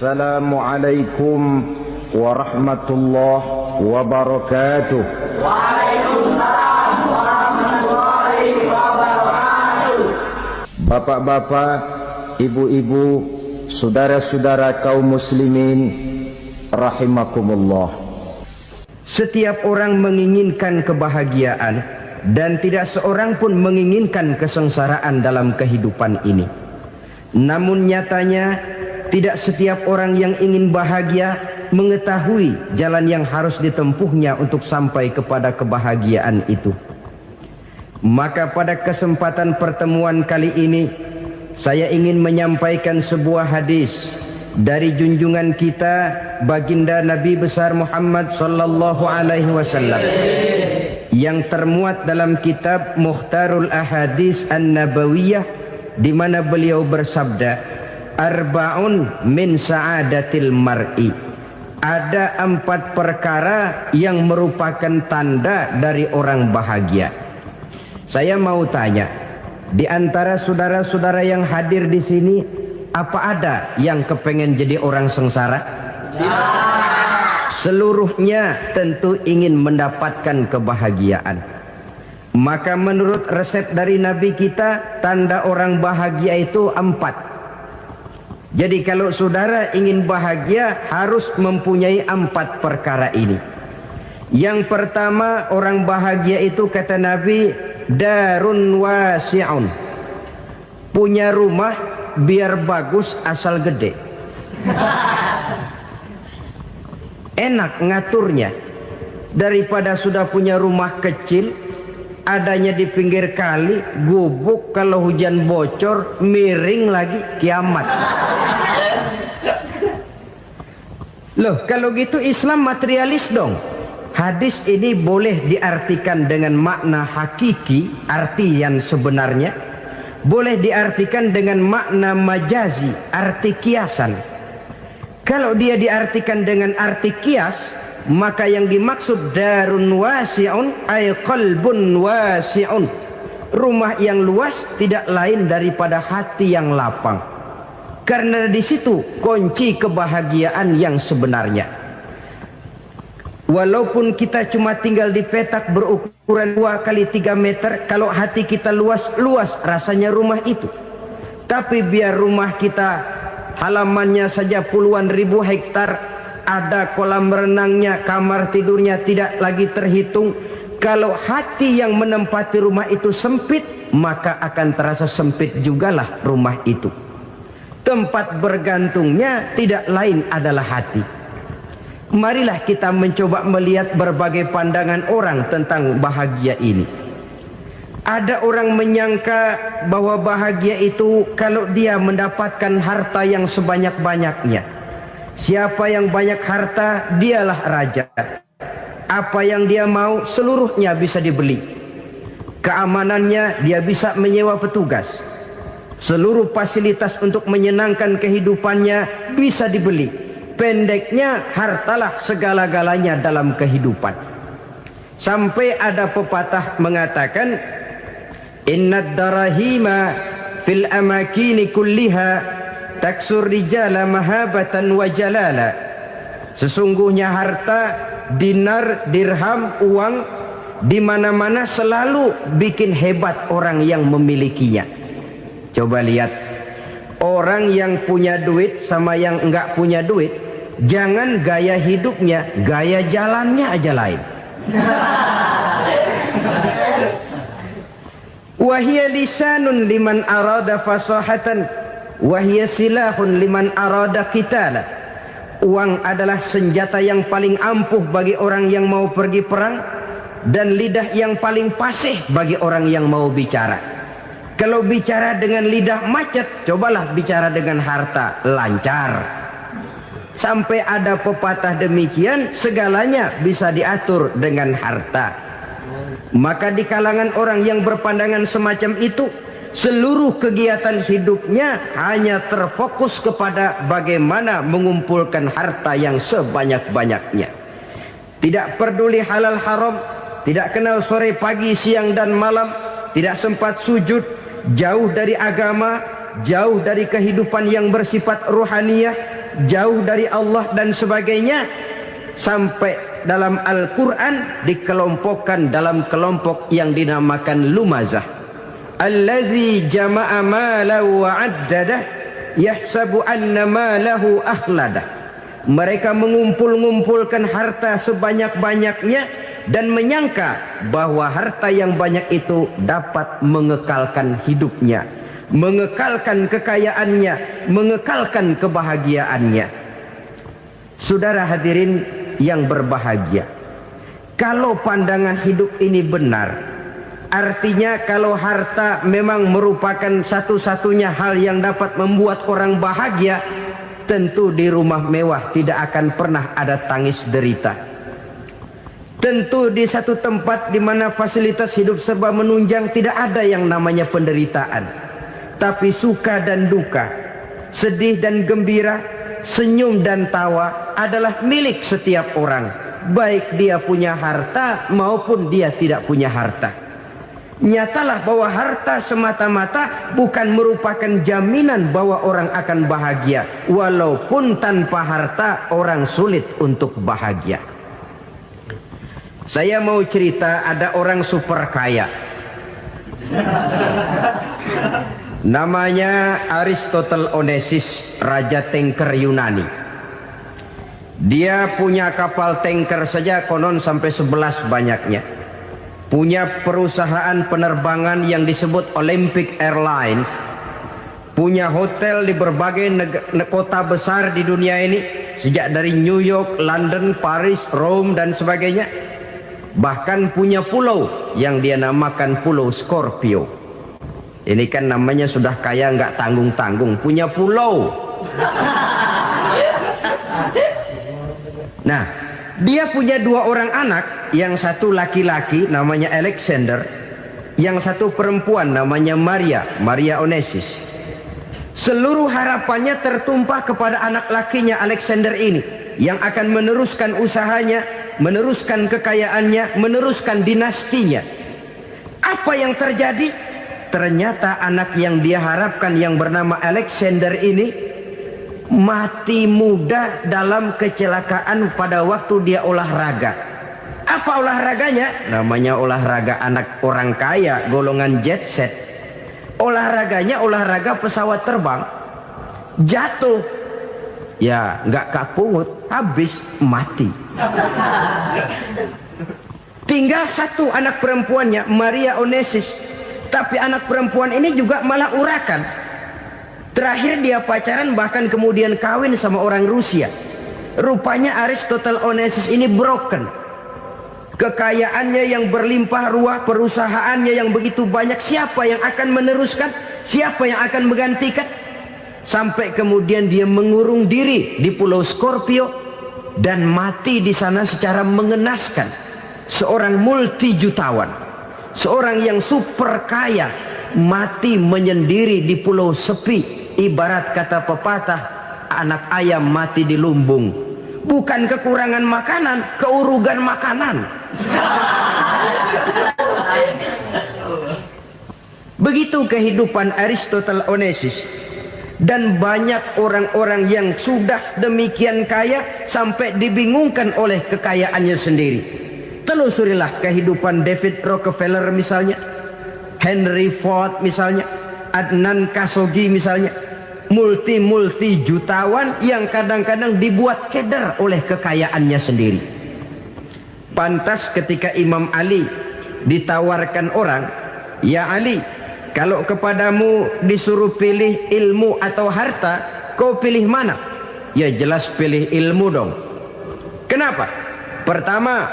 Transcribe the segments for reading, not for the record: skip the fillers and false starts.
Assalamualaikum warahmatullahi wabarakatuh. Waalaikumsalam warahmatullahi wabarakatuh. Bapak-bapak, ibu-ibu, saudara-saudara kaum muslimin rahimakumullah. Setiap orang menginginkan kebahagiaan dan tidak seorang pun menginginkan kesengsaraan dalam kehidupan ini. Namun nyatanya tidak setiap orang yang ingin bahagia mengetahui jalan yang harus ditempuhnya untuk sampai kepada kebahagiaan itu. Maka pada kesempatan pertemuan kali ini saya ingin menyampaikan sebuah hadis dari junjungan kita baginda Nabi besar Muhammad sallallahu alaihi wasallam yang termuat dalam kitab Mukhtarul Ahadits An-Nabawiyah, di mana beliau bersabda, arba'un min sa'adatil mar'i. Ada 4 perkara yang merupakan tanda dari orang bahagia. Saya mau tanya, di antara saudara-saudara yang hadir di sini, apa ada yang kepengen jadi orang sengsara? Seluruhnya tentu ingin mendapatkan kebahagiaan. Maka menurut resep dari Nabi kita, tanda orang bahagia itu 4. Jadi kalau saudara ingin bahagia harus mempunyai 4 perkara ini. Yang pertama, orang bahagia itu kata Nabi, darun wasi'un. Punya rumah biar bagus asal gede. Enak ngaturnya. Daripada sudah punya rumah kecil, adanya di pinggir kali, gubuk, kalau hujan bocor, miring lagi, kiamat. Loh, kalau gitu Islam materialis dong. Hadis ini boleh diartikan dengan makna hakiki, arti yang sebenarnya. Boleh diartikan dengan makna majazi, arti kiasan. Kalau dia diartikan dengan arti kias, maka yang dimaksud darun wasi'un ay qalbun wasi'un. Rumah yang luas tidak lain daripada hati yang lapang. Karena di situ kunci kebahagiaan yang sebenarnya. Walaupun kita cuma tinggal di petak berukuran 2 kali 3 meter, kalau hati kita luas rasanya rumah itu. Tapi biar rumah kita halamannya saja puluhan ribu hektar, ada kolam renangnya, kamar tidurnya tidak lagi terhitung. Kalau hati yang menempati rumah itu sempit, maka akan terasa sempit jugalah rumah itu. Tempat bergantungnya tidak lain adalah hati. Marilah kita mencoba melihat berbagai pandangan orang tentang bahagia ini. Ada orang menyangka bahwa bahagia itu kalau dia mendapatkan harta yang sebanyak-banyaknya. Siapa yang banyak harta, dialah raja. Apa yang dia mau, seluruhnya bisa dibeli. Keamanannya, dia bisa menyewa petugas. Seluruh fasilitas untuk menyenangkan kehidupannya bisa dibeli. Pendeknya, hartalah segala-galanya dalam kehidupan. Sampai ada pepatah mengatakan, innad darahima fil amakini kulliha taksur rijala mahabatan wa jalala. Sesungguhnya harta, dinar, dirham, uang di mana-mana selalu bikin hebat orang yang memilikinya. Coba lihat, orang yang punya duit sama yang enggak punya duit, jangan gaya hidupnya, gaya jalannya aja lain. Wahia lisanun liman arada fasahatan, wahia silahun liman arada qitala. Uang adalah senjata yang paling ampuh bagi orang yang mau pergi perang, dan lidah yang paling fasih bagi orang yang mau bicara. Kalau bicara dengan lidah macet, cobalah bicara dengan harta, lancar. Sampai ada pepatah demikian, segalanya bisa diatur dengan harta. Maka di kalangan orang yang berpandangan semacam itu, seluruh kegiatan hidupnya hanya terfokus kepada bagaimana mengumpulkan harta yang sebanyak-banyaknya. Tidak peduli halal haram, tidak kenal sore pagi siang dan malam, tidak sempat sujud, jauh dari agama, jauh dari kehidupan yang bersifat ruhaniyah, jauh dari Allah dan sebagainya, sampai dalam Al-Quran dikelompokkan dalam kelompok yang dinamakan lumazah. Allazi jama'a malahu wa addadah yahsabu anna malahu akhladah. Mereka mengumpul-ngumpulkan harta sebanyak-banyaknya dan menyangka bahwa harta yang banyak itu dapat mengekalkan hidupnya, mengekalkan kekayaannya, mengekalkan kebahagiaannya. Saudara hadirin yang berbahagia, kalau pandangan hidup ini benar, artinya kalau harta memang merupakan satu-satunya hal yang dapat membuat orang bahagia, tentu di rumah mewah tidak akan pernah ada tangis derita. Tentu di satu tempat di mana fasilitas hidup serba menunjang tidak ada yang namanya penderitaan. Tapi suka dan duka, sedih dan gembira, senyum dan tawa adalah milik setiap orang, baik dia punya harta maupun dia tidak punya harta. Nyatalah bahwa harta semata-mata bukan merupakan jaminan bahwa orang akan bahagia, walaupun tanpa harta orang sulit untuk bahagia. Saya mau cerita, ada orang super kaya, namanya Aristotle Onesius, raja tanker Yunani. Dia punya kapal tanker saja konon sampai 11 banyaknya. Punya perusahaan penerbangan yang disebut Olympic Airlines. Punya hotel di berbagai kota besar di dunia ini, sejak dari New York, London, Paris, Rome dan sebagainya. Bahkan punya pulau yang dia namakan Pulau Scorpio. Ini kan namanya sudah kaya nggak tanggung-tanggung, punya pulau. Nah, dia punya 2 orang anak, yang satu laki-laki namanya Alexander, yang satu perempuan namanya Maria Onesius. Seluruh harapannya tertumpah kepada anak lakinya Alexander ini, yang akan meneruskan usahanya, meneruskan kekayaannya, meneruskan dinastinya. Apa yang terjadi? Ternyata anak yang dia harapkan yang bernama Alexander ini mati muda dalam kecelakaan pada waktu dia olahraga. Apa olahraganya? Namanya olahraga anak orang kaya, golongan jet set. Olahraganya olahraga pesawat terbang. Jatuh, ya nggak kapungut, habis mati. Tinggal satu anak perempuannya, Maria Onesius. Tapi anak perempuan ini juga malah urakan. Terakhir dia pacaran, bahkan kemudian kawin sama orang Rusia. Rupanya Aristotle Onesius ini broken. Kekayaannya yang berlimpah ruah, perusahaannya yang begitu banyak, siapa yang akan meneruskan? Siapa yang akan menggantikan? Sampai kemudian dia mengurung diri di Pulau Scorpio dan mati di sana secara mengenaskan. Seorang multi jutawan, seorang yang super kaya, mati menyendiri di pulau sepi. Ibarat kata pepatah, anak ayam mati di lumbung. Bukan kekurangan makanan, keurugan makanan. Begitu kehidupan Aristotle Onesius. Dan banyak orang-orang yang sudah demikian kaya sampai dibingungkan oleh kekayaannya sendiri. Telusurilah kehidupan David Rockefeller misalnya, Henry Ford misalnya, Adnan Khashoggi misalnya. Multi jutawan yang kadang-kadang dibuat keder oleh kekayaannya sendiri. Pantas ketika Imam Ali ditawarkan orang, "Ya Ali, kalau kepadamu disuruh pilih ilmu atau harta, kau pilih mana?" Ya jelas pilih ilmu dong. Kenapa? Pertama,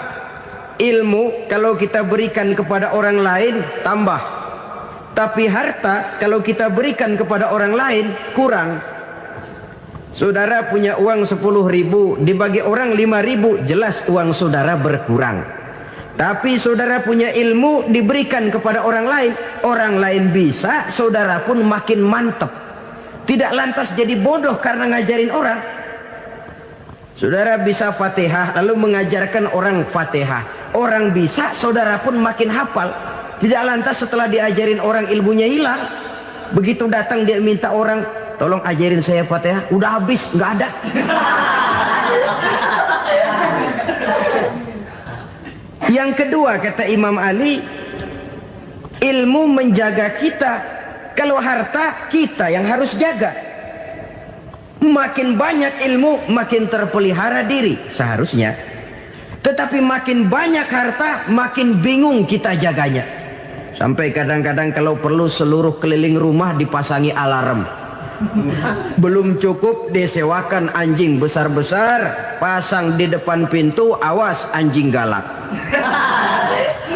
ilmu kalau kita berikan kepada orang lain tambah. Tapi harta kalau kita berikan kepada orang lain kurang. Saudara punya uang 10.000, dibagi orang 5.000, jelas uang saudara berkurang. Tapi saudara punya ilmu diberikan kepada orang lain bisa, saudara pun makin mantap. Tidak lantas jadi bodoh karena ngajarin orang. Saudara bisa Fatihah lalu mengajarkan orang Fatihah. Orang bisa, saudara pun makin hafal. Tidak lantas setelah diajarin orang ilmunya hilang. Begitu datang dia minta orang tolong ajarin saya Fatihah. Udah habis, nggak ada. Yang kedua kata Imam Ali, ilmu menjaga kita. Kalau harta kita yang harus jaga. Makin banyak ilmu makin terpelihara diri seharusnya. Tetapi makin banyak harta makin bingung kita jaganya. Sampai kadang-kadang kalau perlu seluruh keliling rumah dipasangi alarm. Belum cukup disewakan anjing besar-besar, pasang di depan pintu, awas anjing galak.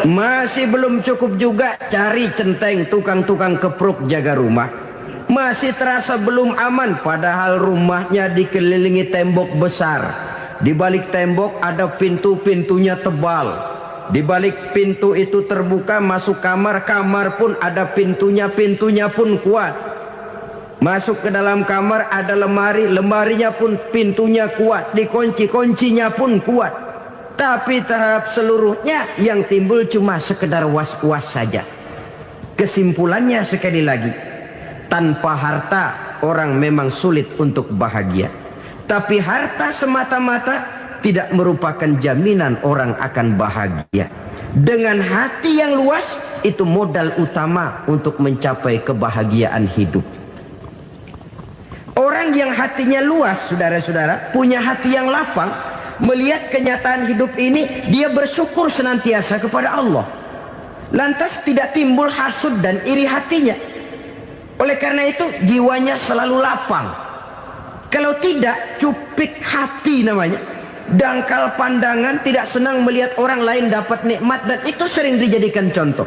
Masih belum cukup juga, cari centeng tukang-tukang kepruk jaga rumah. Masih terasa belum aman, padahal rumahnya dikelilingi tembok besar. Di balik tembok ada pintu-pintunya tebal. Di balik pintu itu terbuka masuk kamar, kamar pun ada pintunya, pintunya pun kuat. Masuk ke dalam kamar ada lemari, lemarinya pun pintunya kuat, dikunci, kuncinya pun kuat. Tapi terhadap seluruhnya yang timbul cuma sekedar was-was saja. Kesimpulannya sekali lagi, tanpa harta orang memang sulit untuk bahagia. Tapi harta semata-mata tidak merupakan jaminan orang akan bahagia. Dengan hati yang luas, itu modal utama untuk mencapai kebahagiaan hidup. Orang yang hatinya luas, saudara-saudara, punya hati yang lapang, melihat kenyataan hidup ini, dia bersyukur senantiasa kepada Allah. Lantas tidak timbul hasud dan iri hatinya. Oleh karena itu jiwanya selalu lapang. Kalau tidak, cupik hati namanya. Dangkal pandangan, tidak senang melihat orang lain dapat nikmat, dan itu sering dijadikan contoh.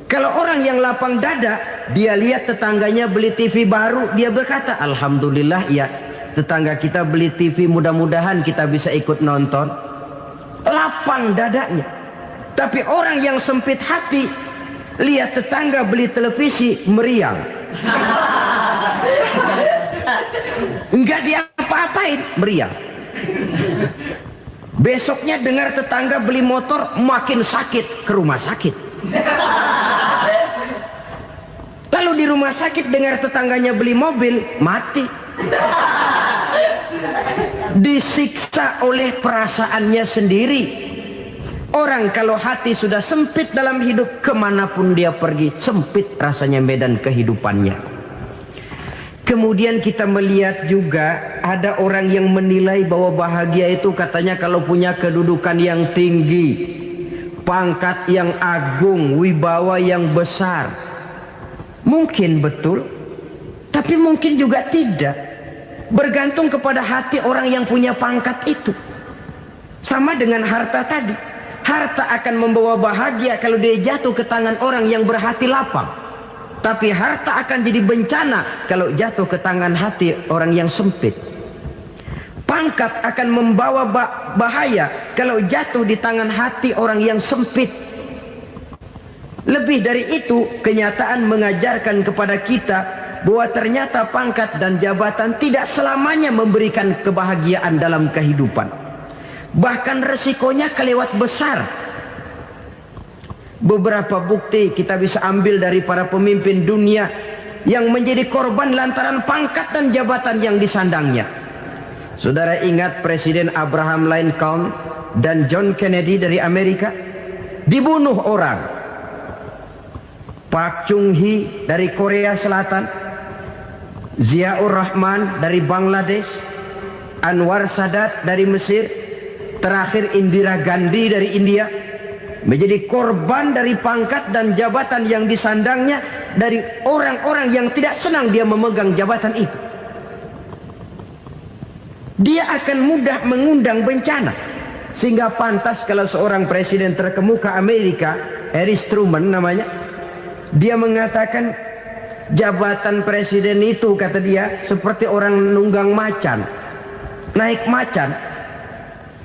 Kalau orang yang lapang dada, dia lihat tetangganya beli TV baru, dia berkata, alhamdulillah ya, tetangga kita beli TV, mudah-mudahan kita bisa ikut nonton. Lapang dadanya. Tapi orang yang sempit hati, lihat tetangga beli televisi, meriang. Enggak diapa-apain, meriang. Besoknya dengar tetangga beli motor, makin sakit, ke rumah sakit. Lalu di rumah sakit dengar tetangganya beli mobil, mati. Disiksa oleh perasaannya sendiri. Orang kalau hati sudah sempit dalam hidup, kemanapun dia pergi, sempit rasanya medan kehidupannya. Kemudian kita melihat juga ada orang yang menilai bahwa bahagia itu katanya kalau punya kedudukan yang tinggi, pangkat yang agung, wibawa yang besar. Mungkin betul, tapi mungkin juga tidak. Bergantung kepada hati orang yang punya pangkat itu. Sama dengan harta tadi. Harta akan membawa bahagia kalau dia jatuh ke tangan orang yang berhati lapang. Tapi harta akan jadi bencana kalau jatuh ke tangan hati orang yang sempit. Pangkat akan membawa bahaya kalau jatuh di tangan hati orang yang sempit. Lebih dari itu, kenyataan mengajarkan kepada kita bahwa ternyata pangkat dan jabatan tidak selamanya memberikan kebahagiaan dalam kehidupan. Bahkan resikonya kelewat besar. Beberapa bukti kita bisa ambil dari para pemimpin dunia yang menjadi korban lantaran pangkat dan jabatan yang disandangnya. Saudara ingat Presiden Abraham Lincoln dan John Kennedy dari Amerika? Dibunuh orang. Park Chung-hee dari Korea Selatan, Ziaur Rahman dari Bangladesh, Anwar Sadat dari Mesir, terakhir Indira Gandhi dari India, menjadi korban dari pangkat dan jabatan yang disandangnya dari orang-orang yang tidak senang dia memegang jabatan itu. Dia akan mudah mengundang bencana. Sehingga pantas kalau seorang presiden terkemuka Amerika, Harry Truman namanya, dia mengatakan jabatan presiden itu, kata dia, seperti orang nunggang macan, naik macan.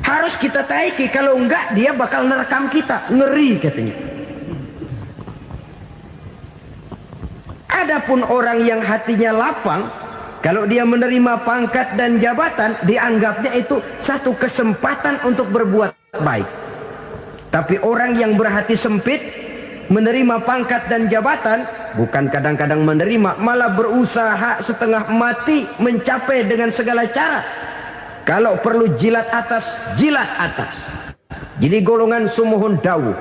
Harus kita taiki, kalau enggak dia bakal nerekam kita, ngeri katanya. Adapun orang yang hatinya lapang, kalau dia menerima pangkat dan jabatan, dianggapnya itu satu kesempatan untuk berbuat baik. Tapi orang yang berhati sempit, menerima pangkat dan jabatan, bukan kadang-kadang menerima, malah berusaha setengah mati mencapai dengan segala cara. Kalau perlu jilat atas, jilat atas. Jadi golongan sumuhun dawu.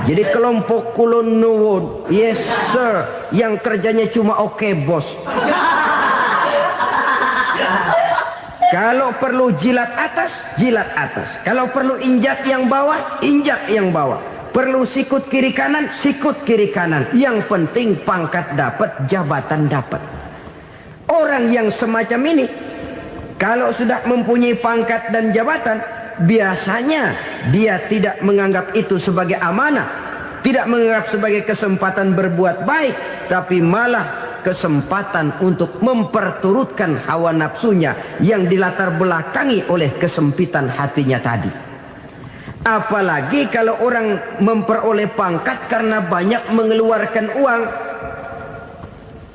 Jadi kelompok kulon nuwun, yes sir, yang kerjanya cuma oke bos. Kalau perlu jilat atas, jilat atas. Kalau perlu injak yang bawah, injak yang bawah. Perlu sikut kiri kanan, sikut kiri kanan. Yang penting pangkat dapat, jabatan dapat. Orang yang semacam ini, kalau sudah mempunyai pangkat dan jabatan, biasanya dia tidak menganggap itu sebagai amanah, tidak menganggap sebagai kesempatan berbuat baik, tapi malah kesempatan untuk memperturutkan hawa nafsunya yang dilatar belakangi oleh kesempitan hatinya tadi. Apalagi kalau orang memperoleh pangkat karena banyak mengeluarkan uang.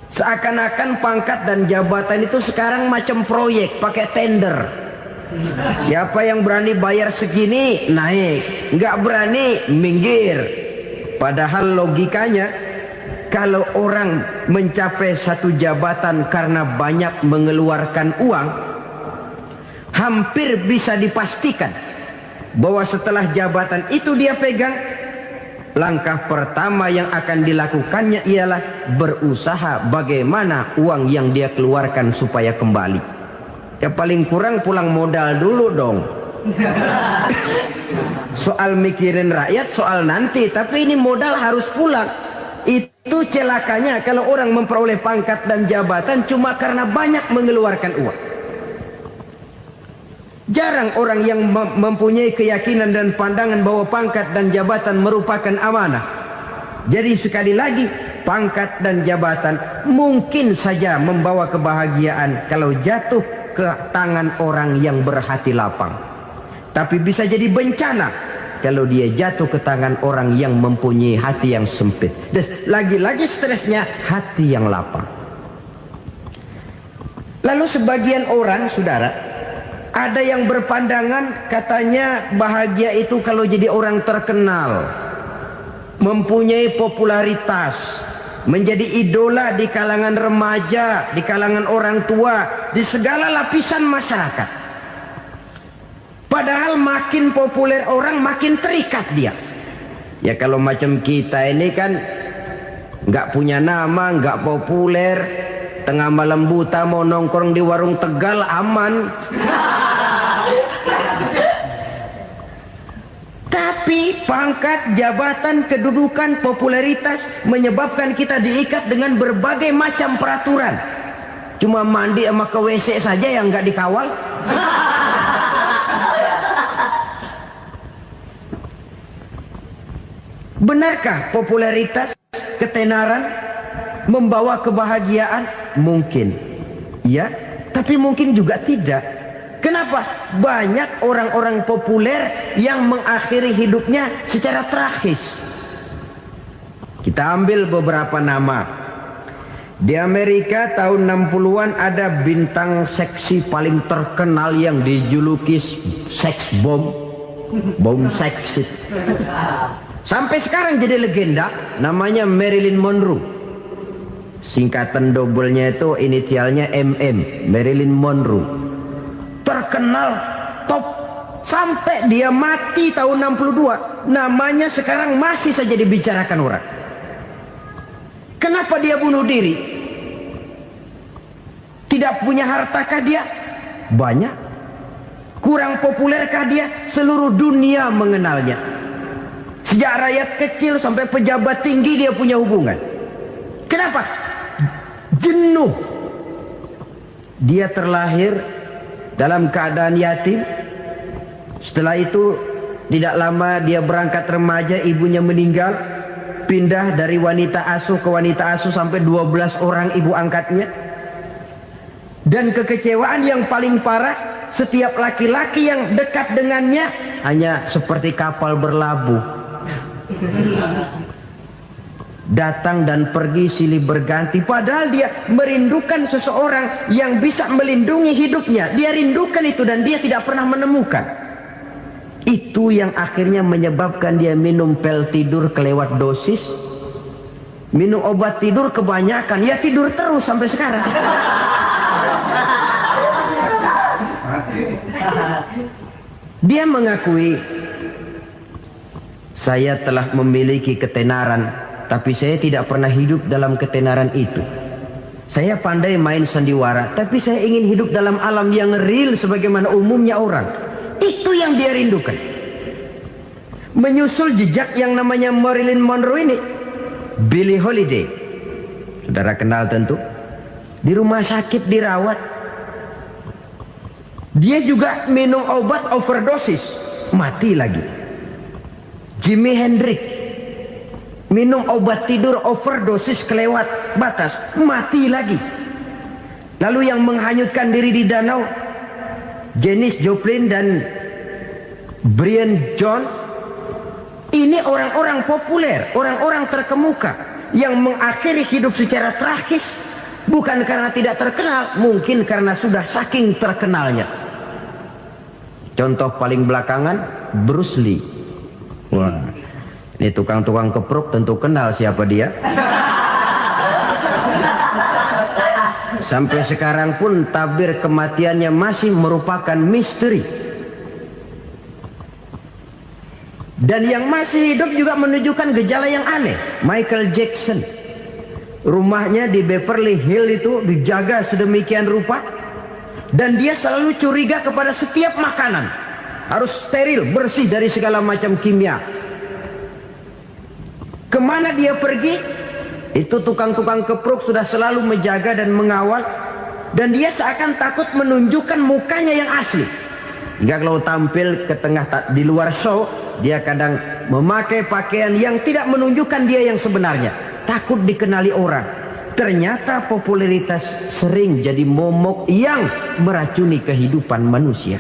Seakan-akan pangkat dan jabatan itu sekarang macam proyek, pakai tender. Siapa yang berani bayar segini, naik. Nggak berani, minggir. Padahal logikanya, kalau orang mencapai satu jabatan karena banyak mengeluarkan uang, hampir bisa dipastikan bahwa setelah jabatan itu dia pegang, langkah pertama yang akan dilakukannya ialah berusaha bagaimana uang yang dia keluarkan supaya kembali. Ya paling kurang pulang modal dulu dong. Soal mikirin rakyat soal nanti, tapi ini modal harus pulang. Itu celakanya kalau orang memperoleh pangkat dan jabatan cuma karena banyak mengeluarkan uang. Jarang orang yang mempunyai keyakinan dan pandangan bahwa pangkat dan jabatan merupakan amanah. Jadi sekali lagi, pangkat dan jabatan mungkin saja membawa kebahagiaan kalau jatuh ke tangan orang yang berhati lapang. Tapi bisa jadi bencana kalau dia jatuh ke tangan orang yang mempunyai hati yang sempit. Dan lagi-lagi stresnya hati yang lapang. Lalu sebagian orang, saudara, ada yang berpandangan katanya bahagia itu kalau jadi orang terkenal, mempunyai popularitas, menjadi idola di kalangan remaja, di kalangan orang tua, di segala lapisan masyarakat. Padahal makin populer orang makin terikat dia. Ya kalau macam kita ini kan nggak punya nama, nggak populer, tengah malam buta mau nongkrong di warung Tegal aman. Tapi pangkat, jabatan, kedudukan, popularitas menyebabkan kita diikat dengan berbagai macam peraturan. Cuma mandi sama ke WC saja yang nggak dikawal. Benarkah popularitas, ketenaran membawa kebahagiaan? Mungkin. Ya, tapi mungkin juga tidak. Kenapa? Banyak orang-orang populer yang mengakhiri hidupnya secara tragis. Kita ambil beberapa nama. Di Amerika tahun 60-an ada bintang seksi paling terkenal yang dijuluki sex bomb. Bom seks. Sampai sekarang jadi legenda, namanya Marilyn Monroe. Singkatan double-nya itu inisialnya MM, Marilyn Monroe. Terkenal top sampai dia mati tahun 62, namanya sekarang masih saja dibicarakan orang. Kenapa dia bunuh diri? Tidak punya hartakah dia? Banyak. Kurang populerkah dia? Seluruh dunia mengenalnya. Sejak rakyat kecil sampai pejabat tinggi dia punya hubungan. Kenapa? Jenuh. Dia terlahir dalam keadaan yatim. Setelah itu tidak lama dia berangkat remaja, ibunya meninggal. Pindah dari wanita asuh ke wanita asuh sampai 12 orang ibu angkatnya. Dan kekecewaan yang paling parah, setiap laki-laki yang dekat dengannya hanya seperti kapal berlabuh. Datang dan pergi silih berganti. Padahal dia merindukan seseorang yang bisa melindungi hidupnya. Dia rindukan itu dan dia tidak pernah menemukan. Itu yang akhirnya menyebabkan dia minum pil tidur kelewat dosis, minum obat tidur kebanyakan, ya tidur terus sampai sekarang. Dia mengakui, saya telah memiliki ketenaran, tapi saya tidak pernah hidup dalam ketenaran itu. Saya pandai main sandiwara, tapi saya ingin hidup dalam alam yang real sebagaimana umumnya orang. Itu yang dia rindukan. Menyusul jejak yang namanya Marilyn Monroe ini, Billie Holiday, saudara kenal tentu, di rumah sakit dirawat. Dia juga minum obat overdosis, mati lagi. Jimi Hendrix minum obat tidur overdosis kelewat batas, mati lagi. Lalu yang menghanyutkan diri di danau, Janis Joplin dan Brian Jones. Ini orang-orang populer, orang-orang terkemuka yang mengakhiri hidup secara tragis, bukan karena tidak terkenal, mungkin karena sudah saking terkenalnya. Contoh paling belakangan, Bruce Lee. Wah, ini tukang-tukang kepruk tentu kenal siapa dia. Sampai sekarang pun tabir kematiannya masih merupakan misteri. Dan yang masih hidup juga menunjukkan gejala yang aneh. Michael Jackson, rumahnya di Beverly Hills itu dijaga sedemikian rupa, dan dia selalu curiga kepada setiap makanan harus steril, bersih dari segala macam kimia. Kemana dia pergi, itu tukang-tukang kepruk sudah selalu menjaga dan mengawal, dan dia seakan takut menunjukkan mukanya yang asli. Hingga kalau tampil ke tengah di luar show, dia kadang memakai pakaian yang tidak menunjukkan dia yang sebenarnya, takut dikenali orang. Ternyata popularitas sering jadi momok yang meracuni kehidupan manusia.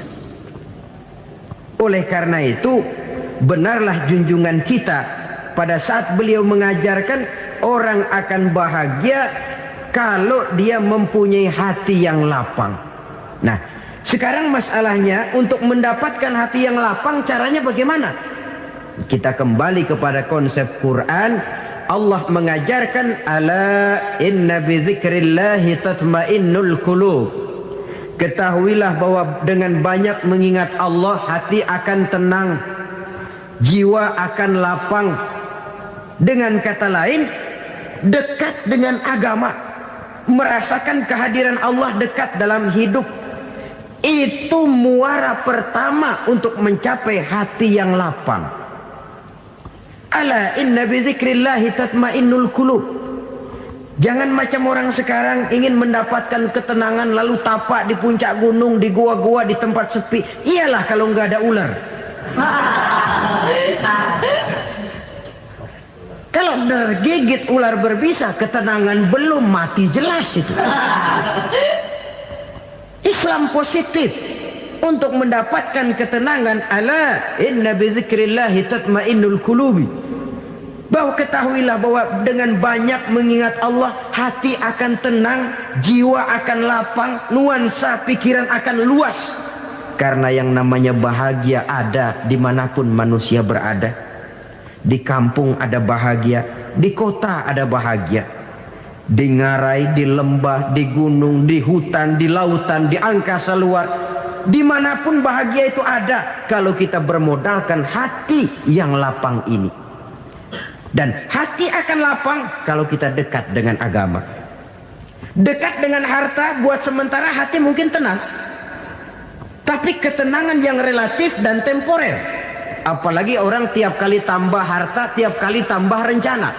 Oleh karena itu, benarlah junjungan kita pada saat beliau mengajarkan orang akan bahagia kalau dia mempunyai hati yang lapang. Nah, sekarang masalahnya untuk mendapatkan hati yang lapang, caranya bagaimana? Kita kembali kepada konsep Quran. Allah mengajarkan, ala inna bi dzikrillahi tatmainnul qulub. Ketahuilah bahwa dengan banyak mengingat Allah, hati akan tenang, jiwa akan lapang. Dengan kata lain, dekat dengan agama, merasakan kehadiran Allah dekat dalam hidup, itu muara pertama untuk mencapai hati yang lapang. Ala inna bi dzikrillahi tatmainnul qulub. Jangan macam orang sekarang ingin mendapatkan ketenangan lalu tapak di puncak gunung, di gua-gua, di tempat sepi. Iyalah kalau nggak ada ular. Kalau tergigit ular berbisa, ketenangan belum, mati jelas itu. Islam positif untuk mendapatkan ketenangan. Ala inna bi dzikrillahi tatmainnul qulubi. Bahwa ketahuilah bahwa dengan banyak mengingat Allah, hati akan tenang, jiwa akan lapang, nuansa pikiran akan luas. Karena yang namanya bahagia ada dimanapun manusia berada. Di kampung ada bahagia, di kota ada bahagia, di ngarai, di lembah, di gunung, di hutan, di lautan, di angkasa luar, dimanapun bahagia itu ada kalau kita bermodalkan hati yang lapang ini. Dan hati akan lapang kalau kita dekat dengan agama. Dekat dengan harta buat sementara hati mungkin tenang, tapi ketenangan yang relatif dan temporer. Apalagi orang tiap kali tambah harta, tiap kali tambah rencana.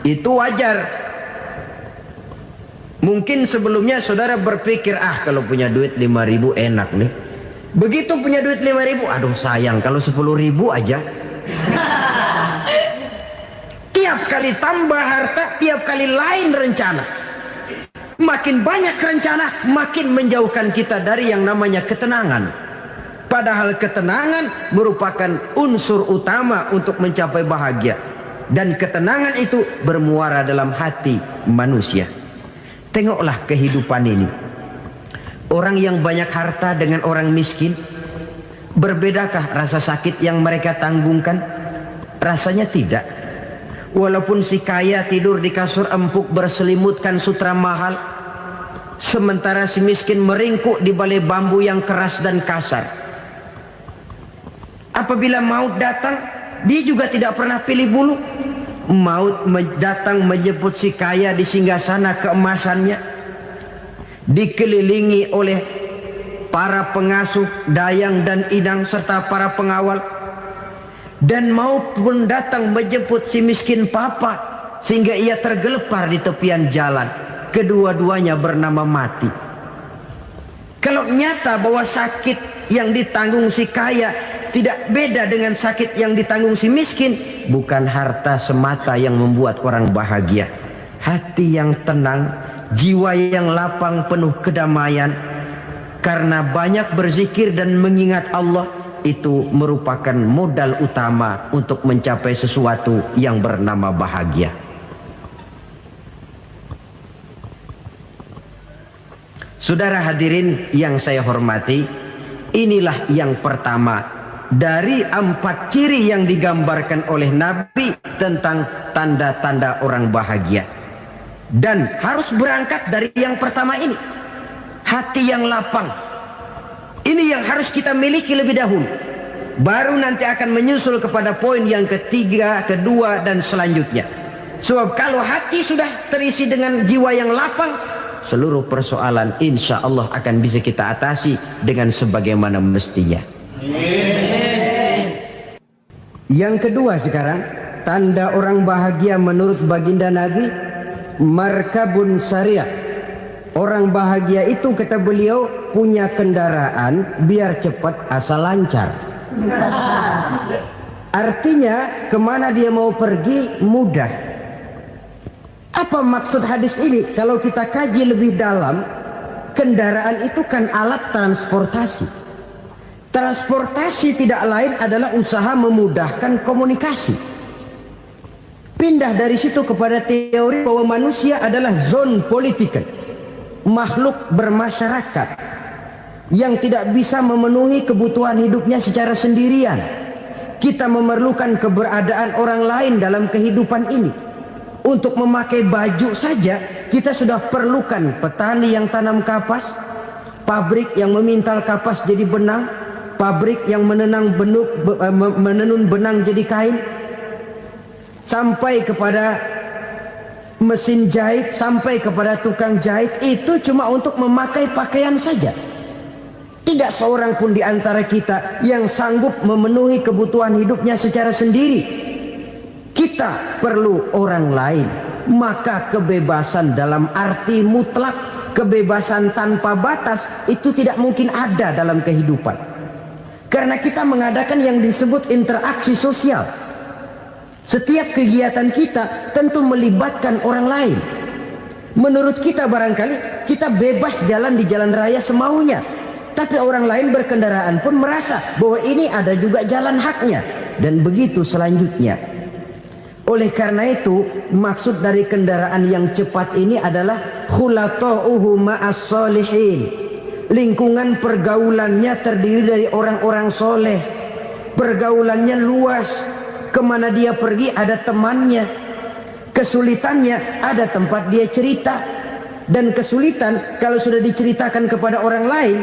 Itu wajar. Mungkin sebelumnya saudara berpikir, kalau punya duit 5.000 enak nih. Begitu punya duit 5.000, aduh sayang kalau 10.000 aja. Tiap kali tambah harta, tiap kali lain rencana. Makin banyak rencana, makin menjauhkan kita dari yang namanya ketenangan. Padahal ketenangan merupakan unsur utama untuk mencapai bahagia. Dan ketenangan itu bermuara dalam hati manusia. Tengoklah kehidupan ini. Orang yang banyak harta dengan orang miskin, Berbedakah rasa sakit yang mereka tanggungkan? Rasanya tidak. Walaupun si kaya tidur di kasur empuk berselimutkan sutra mahal, sementara si miskin meringkuk di balai bambu yang keras dan kasar. Apabila maut datang, dia juga tidak pernah pilih bulu. Maut datang menjemput si kaya di singgasana keemasannya, dikelilingi oleh para pengasuh, dayang dan inang serta para pengawal. Dan maut pun datang menjemput si miskin papa sehingga ia tergelepar di tepian jalan. Kedua-duanya bernama mati. Kalau nyata bahwa sakit yang ditanggung si kaya tidak beda dengan sakit yang ditanggung si miskin, bukan harta semata yang membuat orang bahagia. Hati yang tenang, jiwa yang lapang penuh kedamaian, karena banyak berzikir dan mengingat Allah, itu merupakan modal utama untuk mencapai sesuatu yang bernama bahagia. Saudara hadirin yang saya hormati, inilah yang pertama dari 4 ciri yang digambarkan oleh Nabi tentang tanda-tanda orang bahagia. Dan harus berangkat dari yang pertama ini, hati yang lapang. Ini yang harus kita miliki lebih dahulu, baru nanti akan menyusul kepada poin yang ketiga, kedua dan selanjutnya. Sebab kalau hati sudah terisi dengan jiwa yang lapang, seluruh persoalan insya Allah akan bisa kita atasi dengan sebagaimana mestinya. Yang kedua sekarang, tanda orang bahagia menurut baginda Nabi, markabun syariah. Orang bahagia itu, kata beliau, punya kendaraan biar cepat asal lancar. Artinya kemana dia mau pergi mudah. Apa maksud hadis ini? Kalau kita kaji lebih dalam, kendaraan itu kan alat transportasi. Transportasi tidak lain adalah usaha memudahkan komunikasi. Pindah dari situ kepada teori bahwa manusia adalah zon political, makhluk bermasyarakat yang tidak bisa memenuhi kebutuhan hidupnya secara sendirian. Kita memerlukan keberadaan orang lain dalam kehidupan ini. Untuk memakai baju saja kita sudah perlukan petani yang tanam kapas, pabrik yang memintal kapas jadi benang, pabrik yang menenun benang jadi kain, sampai kepada mesin jahit, sampai kepada tukang jahit. Itu cuma untuk memakai pakaian saja. Tidak seorang pun di antara kita yang sanggup memenuhi kebutuhan hidupnya secara sendiri. Kita perlu orang lain. Maka kebebasan dalam arti mutlak, kebebasan tanpa batas, itu tidak mungkin ada dalam kehidupan. Karena kita mengadakan yang disebut interaksi sosial. Setiap kegiatan kita tentu melibatkan orang lain. Menurut kita barangkali kita bebas jalan di jalan raya semaunya, tapi orang lain berkendaraan pun merasa bahwa ini ada juga jalan haknya, dan begitu selanjutnya. Oleh karena itu, maksud dari kendaraan yang cepat ini adalah khulata'uhu ma'as solihin. Lingkungan pergaulannya terdiri dari orang-orang soleh. Pergaulannya luas. Kemana dia pergi ada temannya. Kesulitannya ada tempat dia cerita. Dan kesulitan kalau sudah diceritakan kepada orang lain,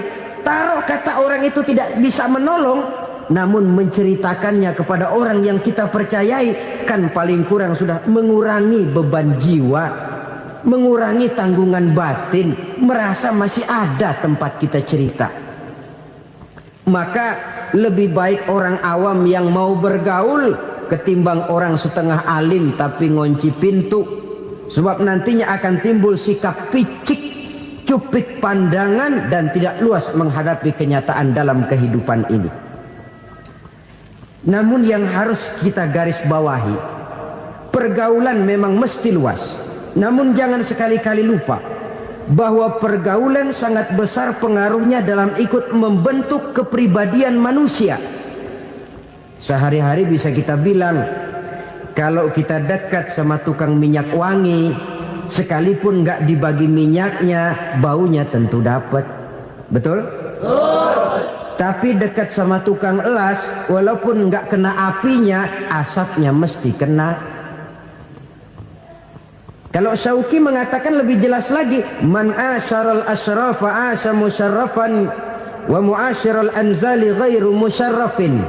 taruh kata orang itu tidak bisa menolong, namun menceritakannya kepada orang yang kita percayai, kan paling kurang sudah mengurangi beban jiwa, mengurangi tanggungan batin, merasa masih ada tempat kita cerita. Maka lebih baik orang awam yang mau bergaul ketimbang orang setengah alim tapi ngunci pintu. Sebab nantinya akan timbul sikap picik, cupik pandangan, dan tidak luas menghadapi kenyataan dalam kehidupan ini. Namun yang harus kita garis bawahi, pergaulan memang mesti luas. Namun jangan sekali-kali lupa bahwa pergaulan sangat besar pengaruhnya dalam ikut membentuk kepribadian manusia. Sehari-hari bisa kita bilang, kalau kita dekat sama tukang minyak wangi, sekalipun nggak dibagi minyaknya, baunya tentu dapat. Betul? Tapi dekat sama tukang elas, walaupun nggak kena apinya, asapnya mesti kena. Kalau Syauqi mengatakan lebih jelas lagi, man asyaral asyrafa asya musyarrafan wa muasyiral anzali ghairu musyarrafin.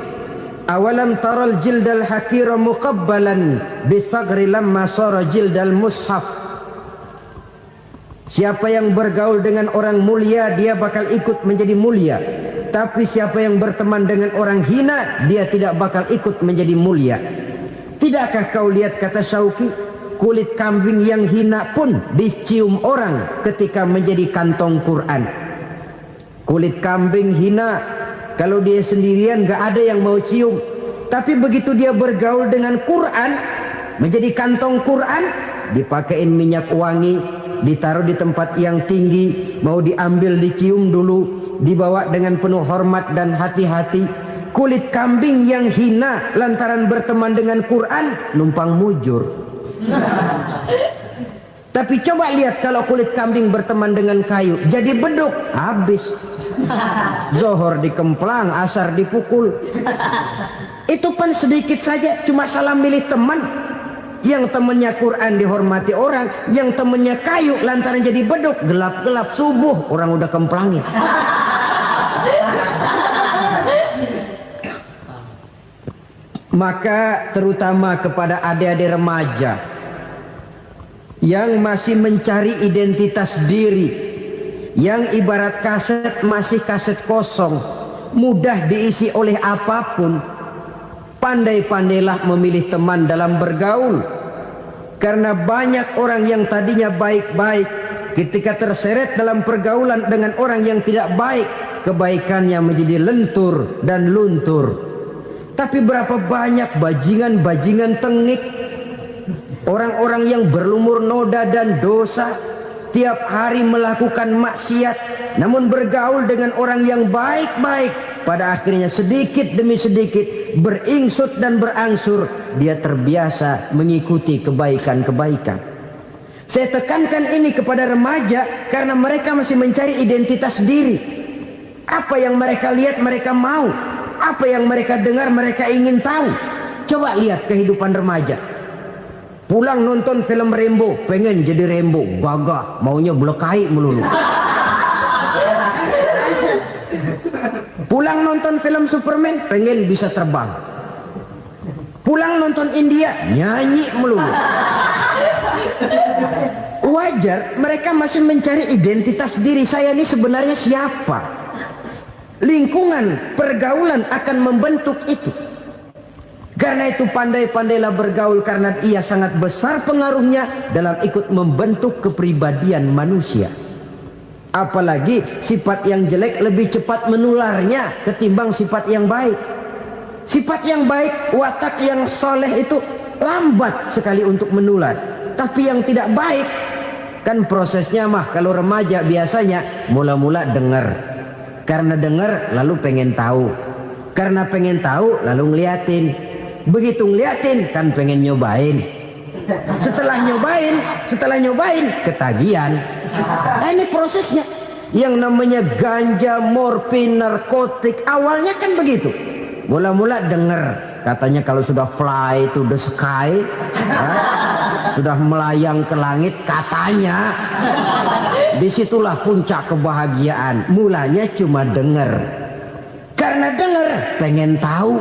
Awalam taral jildal hakira muqabbalan bisagri lamma sara jildal mushaf. Siapa yang bergaul dengan orang mulia, dia bakal ikut menjadi mulia. Tapi siapa yang berteman dengan orang hina, dia tidak bakal ikut menjadi mulia. Tidakkah kau lihat, kata Syauqi, kulit kambing yang hina pun dicium orang ketika menjadi kantong Quran. Kulit kambing hina, kalau dia sendirian gak ada yang mau cium. Tapi begitu dia bergaul dengan Quran, menjadi kantong Quran, dipakein minyak wangi, ditaruh di tempat yang tinggi, mau diambil dicium dulu, dibawa dengan penuh hormat dan hati-hati. Kulit kambing yang hina lantaran berteman dengan Quran, numpang mujur. Tapi coba lihat kalau kulit kambing berteman dengan kayu, jadi beduk, habis. Zohor dikemplang, asar dipukul. Itu pun sedikit saja, cuma salah milih teman. Yang temannya Quran dihormati orang, yang temannya kayu lantaran jadi beduk, gelap-gelap subuh orang udah kemplangin. Maka terutama kepada adik-adik remaja yang masih mencari identitas diri, yang ibarat kaset masih kaset kosong, mudah diisi oleh apapun, pandai-pandailah memilih teman dalam bergaul. Karena banyak orang yang tadinya baik-baik, ketika terseret dalam pergaulan dengan orang yang tidak baik, kebaikannya menjadi lentur dan luntur. Tapi berapa banyak bajingan-bajingan tengik, orang-orang yang berlumur noda dan dosa, tiap hari melakukan maksiat, namun bergaul dengan orang yang baik-baik, pada akhirnya sedikit demi sedikit beringsut dan berangsur dia terbiasa mengikuti kebaikan-kebaikan. Saya tekankan ini kepada remaja karena mereka masih mencari identitas diri. Apa yang mereka lihat mereka mau, apa yang mereka dengar mereka ingin tahu. Coba lihat kehidupan remaja. Pulang nonton film Rambo, pengen jadi Rambo, gagah, maunya belekai melulu. Pulang nonton film Superman, pengen bisa terbang. Pulang nonton India, nyanyi melulu. Wajar, mereka masih mencari identitas diri. Saya ini sebenarnya siapa? Lingkungan, pergaulan akan membentuk itu. Karena itu pandai-pandailah bergaul, karena ia sangat besar pengaruhnya dalam ikut membentuk kepribadian manusia. Apalagi sifat yang jelek lebih cepat menularnya ketimbang sifat yang baik. Sifat yang baik, watak yang soleh itu lambat sekali untuk menular. Tapi yang tidak baik, kan prosesnya mah kalau remaja biasanya mula-mula dengar. Karena dengar lalu pengen tahu. Karena pengen tahu lalu ngeliatin. Begitu ngeliatin kan pengen nyobain. Setelah nyobain ketagihan. Nah, ini prosesnya. Yang namanya ganja, morfin, narkotik, awalnya kan begitu. Mula-mula dengar, katanya kalau sudah fly to the sky, ya, sudah melayang ke langit, katanya disitulah puncak kebahagiaan. Mulanya cuma dengar. Karena dengar pengen tahu.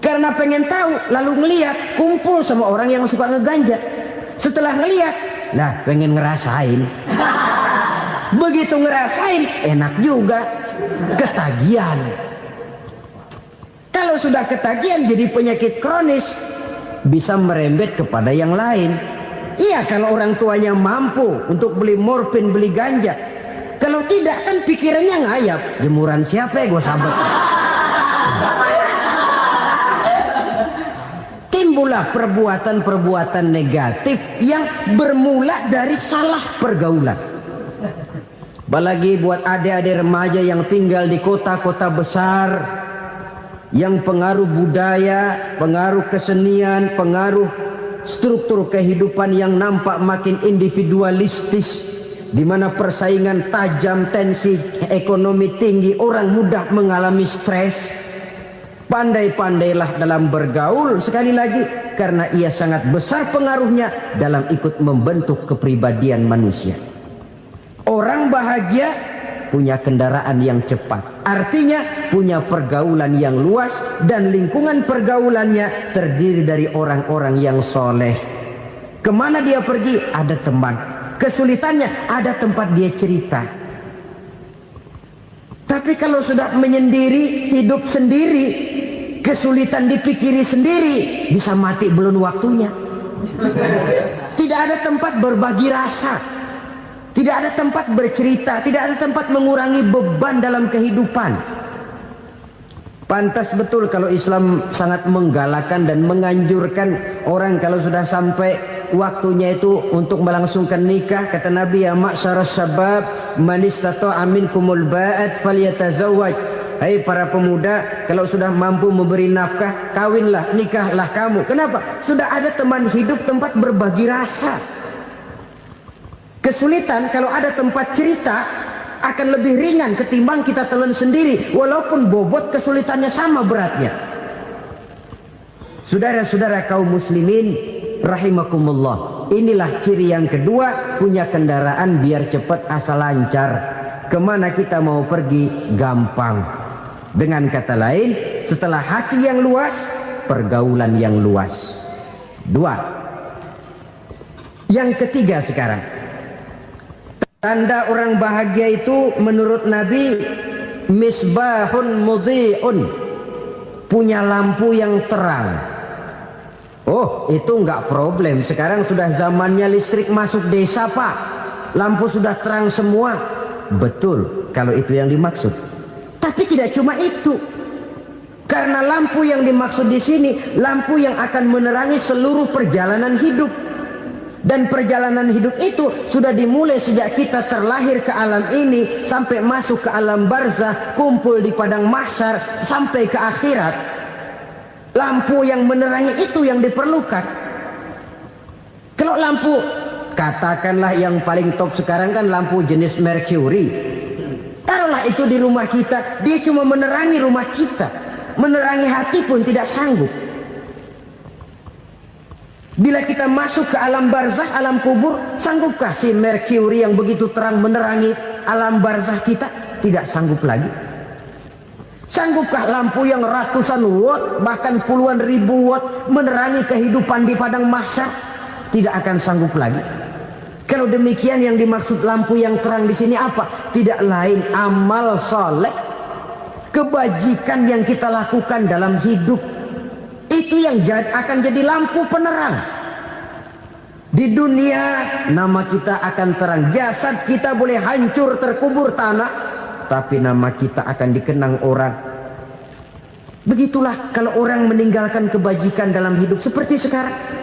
Karena pengen tahu lalu ngeliat, kumpul sama orang yang suka ngeganja. Setelah ngeliat, nah pengen ngerasain. Begitu ngerasain enak juga, ketagihan. Kalau sudah ketagihan jadi penyakit kronis, bisa merembet kepada yang lain. Iya, kalau orang tuanya mampu untuk beli morfin, beli ganja. Kalau tidak kan pikirannya ngayap, jemuran siapa ya gue sabet. Timbullah perbuatan-perbuatan negatif yang bermula dari salah pergaulan. Apalagi buat adik-adik remaja yang tinggal di kota-kota besar, yang pengaruh budaya, pengaruh kesenian, pengaruh struktur kehidupan yang nampak makin individualistis, di mana persaingan tajam, tensi ekonomi tinggi, orang mudah mengalami stres. Pandai-pandailah dalam bergaul, sekali lagi, karena ia sangat besar pengaruhnya dalam ikut membentuk kepribadian manusia. Orang bahagia punya kendaraan yang cepat, artinya punya pergaulan yang luas, dan lingkungan pergaulannya terdiri dari orang-orang yang soleh. Kemana dia pergi, ada teman. Kesulitannya, ada tempat dia cerita. Tapi kalau sudah menyendiri, hidup sendiri, kesulitan dipikiri sendiri, bisa mati belum waktunya. Tidak ada tempat berbagi rasa, tidak ada tempat bercerita, tidak ada tempat mengurangi beban dalam kehidupan. Pantas betul kalau Islam sangat menggalakkan dan menganjurkan orang kalau sudah sampai waktunya itu untuk melangsungkan nikah. Kata Nabi, ya ma'syaras syabab man istata'a minkumul ba'at falyatazawwaj. Hai para pemuda, kalau sudah mampu memberi nafkah, kawinlah, nikahlah kamu. Kenapa? Sudah ada teman hidup, tempat berbagi rasa. Kesulitan kalau ada tempat cerita akan lebih ringan ketimbang kita telan sendiri, walaupun bobot kesulitannya sama beratnya. Saudara-saudara kaum muslimin rahimakumullah, inilah ciri yang kedua, punya kendaraan biar cepat asal lancar. Kemana kita mau pergi gampang. Dengan kata lain, setelah hati yang luas, pergaulan yang luas. Dua. Yang ketiga sekarang, tanda orang bahagia itu menurut Nabi, misbahun mudhi'un, punya lampu yang terang. Oh, itu enggak problem. Sekarang sudah zamannya listrik masuk desa, Pak. Lampu sudah terang semua. Betul, kalau itu yang dimaksud. Tapi tidak cuma itu. Karena lampu yang dimaksud di sini, lampu yang akan menerangi seluruh perjalanan hidup. Dan perjalanan hidup itu sudah dimulai sejak kita terlahir ke alam ini, sampai masuk ke alam barzah, kumpul di padang mahsyar, sampai ke akhirat. Lampu yang menerangi itu yang diperlukan. Kalau lampu, katakanlah yang paling top sekarang kan lampu jenis Mercury. Taruhlah itu di rumah kita, dia cuma menerangi rumah kita, menerangi hati pun tidak sanggup. Bila kita masuk ke alam barzah, alam kubur, sanggupkah si Mercury yang begitu terang menerangi alam barzah kita? Tidak sanggup lagi. Sanggupkah lampu yang ratusan watt, bahkan puluhan ribu watt menerangi kehidupan di padang mahsyar? Tidak akan sanggup lagi. Kalau demikian, yang dimaksud lampu yang terang di sini apa? Tidak lain amal soleh, kebajikan yang kita lakukan dalam hidup. Itu yang akan jadi lampu penerang. Di dunia nama kita akan terang. Jasad kita boleh hancur terkubur tanah, tapi nama kita akan dikenang orang. Begitulah kalau orang meninggalkan kebajikan dalam hidup seperti sekarang.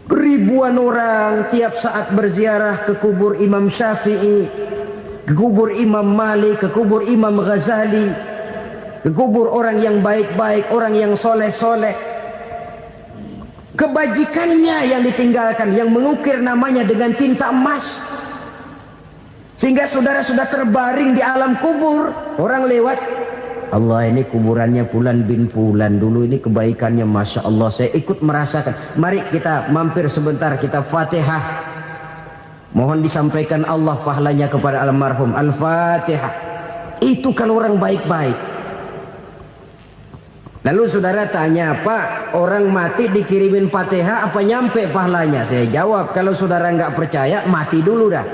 Ribuan orang tiap saat berziarah ke kubur Imam Syafi'i, ke kubur Imam Malik, ke kubur Imam Ghazali, ke kubur orang yang baik-baik, orang yang soleh-soleh. Kebajikannya yang ditinggalkan, yang mengukir namanya dengan tinta emas. Sehingga saudara sudah terbaring di alam kubur, orang lewat, Allah, ini kuburannya Fulan bin Fulan, dulu ini kebaikannya Masya Allah, saya ikut merasakan. Mari kita mampir sebentar, kita Fatihah. Mohon disampaikan Allah pahalanya kepada almarhum. Al-Fatihah. Itu kalau orang baik-baik. Lalu saudara tanya, Pak, orang mati dikirimin Fatihah apa nyampe pahalanya? Saya jawab, kalau saudara nggak percaya, mati dulu dah.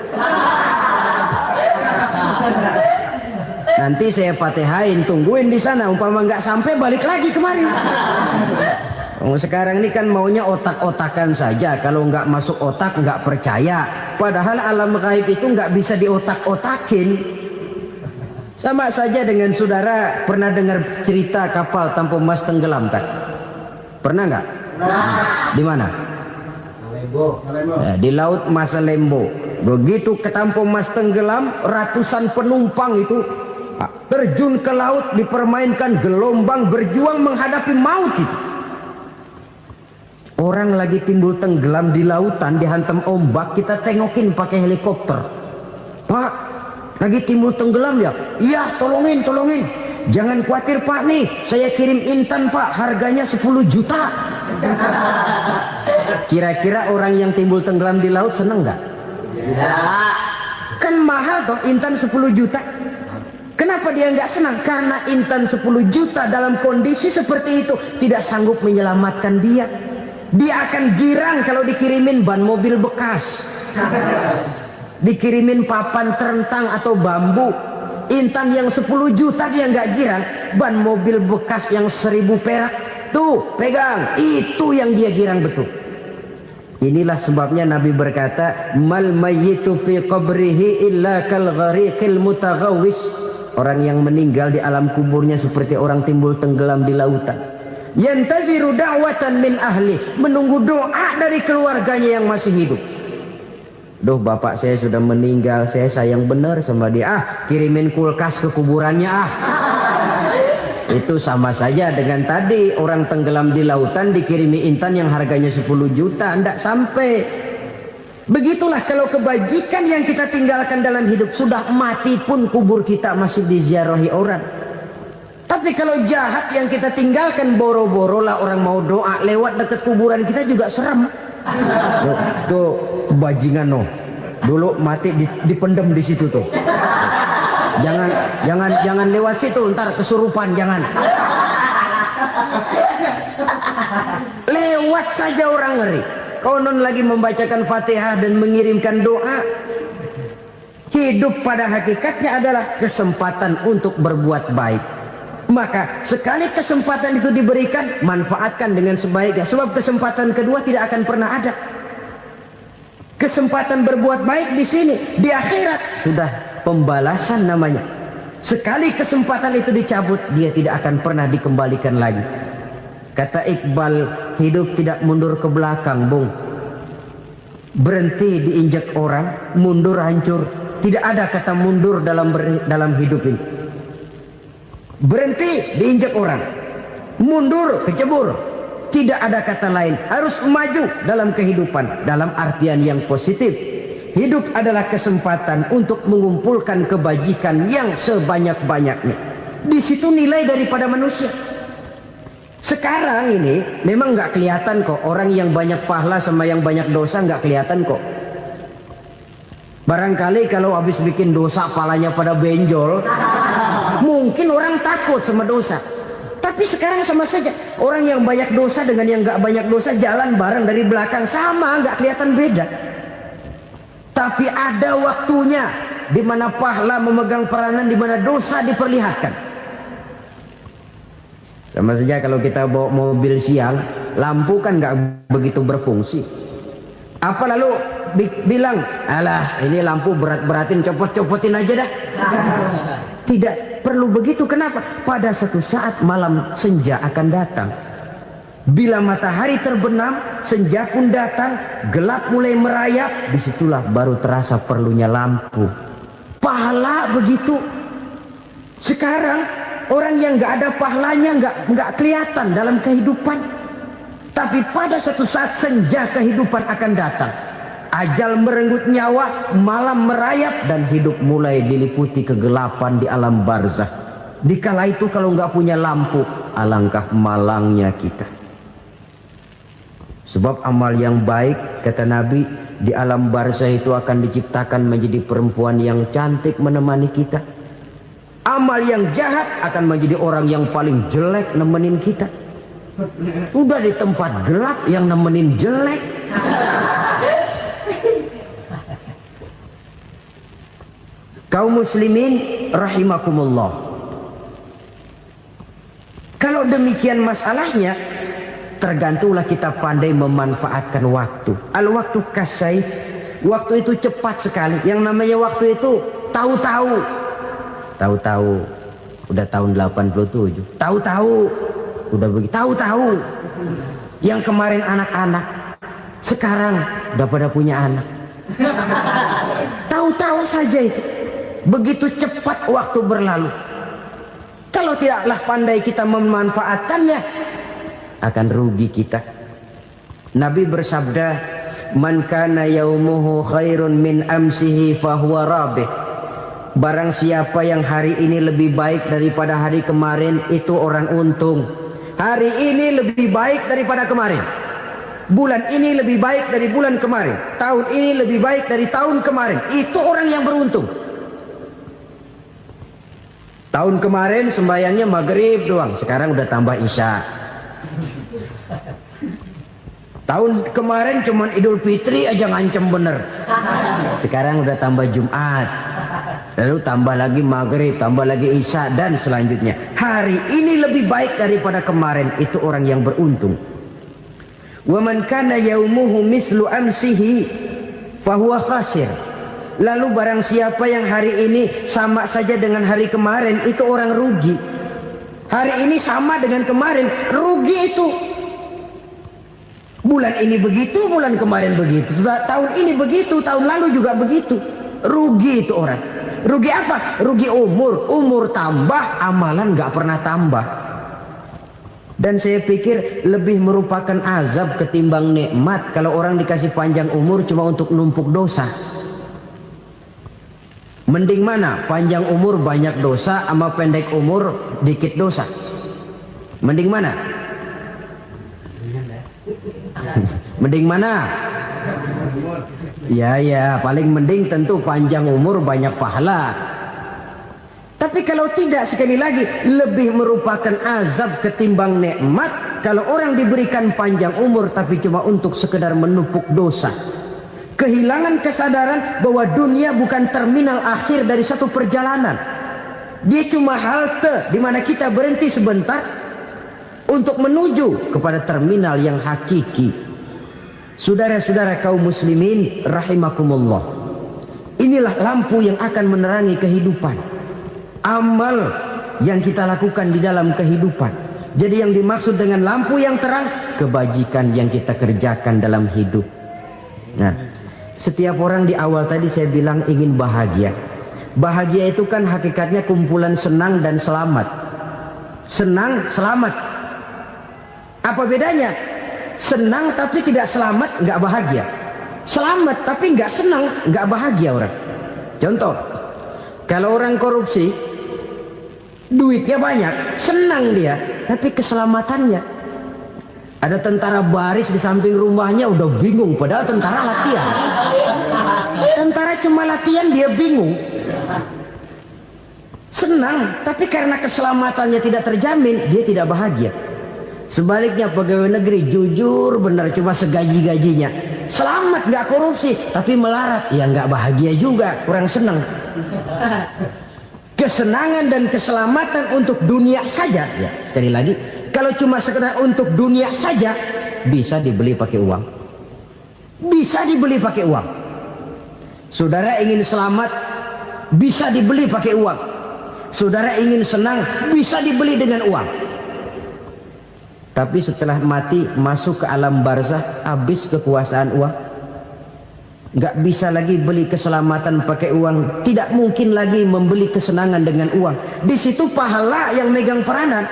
Nanti saya Fatihain, tungguin di sana. Umpama nggak sampai, balik lagi kemari. Sekarang ini kan maunya otak-otakan saja. Kalau nggak masuk otak, nggak percaya. Padahal alam gaib itu nggak bisa diotak-otakin. Sama saja dengan saudara pernah dengar cerita kapal Tampo Mas tenggelam kan? Pernah nggak? Di mana? Ya, di laut Masalembo. Begitu ke Tampo Mas tenggelam, ratusan penumpang itu terjun ke laut, dipermainkan gelombang, berjuang menghadapi maut itu. Orang lagi timbul tenggelam di lautan, dihantam ombak, kita tengokin pakai helikopter. Pak, lagi timbul tenggelam ya? Iya, tolongin. Jangan khawatir Pak nih, saya kirim intan Pak, harganya 10 juta. Kira-kira orang yang timbul tenggelam di laut seneng nggak? Tidak. Kan mahal toh intan 10 juta. Kenapa dia nggak senang? Karena intan 10 juta dalam kondisi seperti itu tidak sanggup menyelamatkan dia. Dia akan girang kalau dikirimin ban mobil bekas, dikirimin papan terentang atau bambu. Intan yang 10 juta dia nggak girang. Ban mobil bekas yang 1000 perak, tuh pegang, itu yang dia girang betul. Inilah sebabnya Nabi berkata, mal mayyitu fi qabrihi illa kal ghariqil mutaghawwis. Orang yang meninggal di alam kuburnya seperti orang timbul tenggelam di lautan. Yantaziru da'watan min ahli, menunggu doa dari keluarganya yang masih hidup. Duh, bapak saya sudah meninggal, saya sayang benar sama dia. Kirimin kulkas ke kuburannya Itu sama saja dengan tadi orang tenggelam di lautan dikirimi intan yang harganya 10 juta, ndak sampai. Begitulah kalau kebajikan yang kita tinggalkan dalam hidup, sudah mati pun kubur kita masih diziarahi orang. Tapi kalau jahat yang kita tinggalkan, boro-boro lah orang mau doa lewat dekat kuburan kita juga serem. Tuh bajingan no, dulu mati dipendem di situ tuh. Jangan lewat situ, ntar kesurupan, jangan. Lewat saja orang ngeri. Konon lagi membacakan Fatihah dan mengirimkan doa. Hidup pada hakikatnya adalah kesempatan untuk berbuat baik. Maka sekali kesempatan itu diberikan, manfaatkan dengan sebaiknya. Sebab kesempatan kedua tidak akan pernah ada. Kesempatan berbuat baik di sini, di akhirat sudah pembalasan namanya. Sekali kesempatan itu dicabut, dia tidak akan pernah dikembalikan lagi. Kata Iqbal, hidup tidak mundur ke belakang, Bung. Berhenti diinjak orang, mundur hancur. Tidak ada kata mundur dalam hidup ini. Berhenti diinjak orang, mundur kecebur. Tidak ada kata lain. Harus maju dalam kehidupan, dalam artian yang positif. Hidup adalah kesempatan untuk mengumpulkan kebajikan yang sebanyak-banyaknya. Di situ nilai daripada manusia. Sekarang ini memang nggak kelihatan kok, orang yang banyak pahala sama yang banyak dosa nggak kelihatan kok. Barangkali kalau habis bikin dosa palanya pada benjol, mungkin orang takut sama dosa. Tapi sekarang sama saja, orang yang banyak dosa dengan yang nggak banyak dosa jalan bareng dari belakang, sama, nggak kelihatan beda. Tapi ada waktunya di mana pahala memegang peranan, di mana dosa diperlihatkan. Sama saja kalau kita bawa mobil siang, lampu kan nggak begitu berfungsi. Apa lalu bilang, alah ini lampu berat-beratin, copot-copotin aja dah. Tidak perlu begitu. Kenapa? Pada satu saat malam senja akan datang. Bila matahari terbenam, senja pun datang, gelap mulai merayap, disitulah baru terasa perlunya lampu. Pahala begitu. Sekarang orang yang nggak ada pahalanya nggak kelihatan dalam kehidupan. Tapi pada satu saat senja kehidupan akan datang. Ajal merenggut nyawa, malam merayap, dan hidup mulai diliputi kegelapan di alam barzah. Dikala itu kalau nggak punya lampu, alangkah malangnya kita. Sebab amal yang baik, kata Nabi, di alam barzah itu akan diciptakan menjadi perempuan yang cantik menemani kita. Amal yang jahat akan menjadi orang yang paling jelek nemenin kita. Udah di tempat gelap yang nemenin jelek. Kaum muslimin rahimakumullah. Kalau demikian masalahnya, tergantunglah kita pandai memanfaatkan waktu. Al-waktu kasayf, waktu itu cepat sekali. Yang namanya waktu itu tahu-tahu. Tahu-tahu udah tahun 87. Tahu-tahu udah begitu. Tahu-tahu yang kemarin anak-anak, sekarang udah pada punya anak. Tahu-tahu saja itu. Begitu cepat waktu berlalu. Kalau tidaklah pandai kita memanfaatkannya, akan rugi kita. Nabi bersabda, "Man kana yaumuhu khairun min amsihi fahuwa rabih." Barang siapa yang hari ini lebih baik daripada hari kemarin, itu orang untung. Hari ini lebih baik daripada kemarin. Bulan ini lebih baik dari bulan kemarin. Tahun ini lebih baik dari tahun kemarin. Itu orang yang beruntung. Tahun kemarin sembahyangnya maghrib doang, sekarang udah tambah isya. Tahun kemarin cuman Idul Fitri aja ngancem bener, sekarang udah tambah Jumat, lalu tambah lagi maghrib, tambah lagi isya, dan selanjutnya. Hari ini lebih baik daripada kemarin, itu orang yang beruntung. Wa man kana yaumuhu mislu amsihi fahuwa khasir. Lalu barang siapa yang hari ini sama saja dengan hari kemarin, itu orang rugi. Hari ini sama dengan kemarin, rugi itu. Bulan ini begitu, bulan kemarin begitu, tahun ini begitu, tahun lalu juga begitu. Rugi itu orang. Rugi apa? Rugi umur. Umur tambah, amalan gak pernah tambah. Dan saya pikir lebih merupakan azab ketimbang nikmat kalau orang dikasih panjang umur cuma untuk numpuk dosa. Mending mana? Panjang umur banyak dosa sama pendek umur dikit dosa? Mending mana? Mending mana? Ya, paling mending tentu panjang umur banyak pahala. Tapi kalau tidak, sekali lagi, lebih merupakan azab ketimbang nikmat kalau orang diberikan panjang umur tapi cuma untuk sekedar menumpuk dosa. Kehilangan kesadaran bahwa dunia bukan terminal akhir dari satu perjalanan. Dia cuma halte di mana kita berhenti sebentar untuk menuju kepada terminal yang hakiki. Saudara-saudara kaum muslimin rahimakumullah, inilah lampu yang akan menerangi kehidupan. Amal yang kita lakukan di dalam kehidupan. Jadi yang dimaksud dengan lampu yang terang, kebajikan yang kita kerjakan dalam hidup. Nah, setiap orang di awal tadi saya bilang ingin bahagia. Bahagia itu kan hakikatnya kumpulan senang dan selamat. Senang, selamat. Apa bedanya? Senang tapi tidak selamat, nggak bahagia. Selamat tapi nggak senang, nggak bahagia orang. Contoh, kalau orang korupsi, duitnya banyak, senang dia, tapi keselamatannya. Ada tentara baris di samping rumahnya udah bingung, padahal tentara latihan. Tentara cuma latihan, dia bingung. Senang, tapi karena keselamatannya tidak terjamin, dia tidak bahagia. Sebaliknya pegawai negeri jujur benar, cuma segaji-gajinya, selamat nggak korupsi tapi melarat, ya nggak bahagia juga, kurang senang. Kesenangan dan keselamatan untuk dunia saja, ya sekali lagi, kalau cuma sekedar untuk dunia saja, bisa dibeli pakai uang, bisa dibeli pakai uang. Saudara ingin selamat, bisa dibeli pakai uang. Saudara ingin senang, bisa dibeli dengan uang. Tapi setelah mati masuk ke alam barzah, habis kekuasaan uang. Nggak bisa lagi beli keselamatan pakai uang. Tidak mungkin lagi membeli kesenangan dengan uang. Di situ pahala yang megang peranan.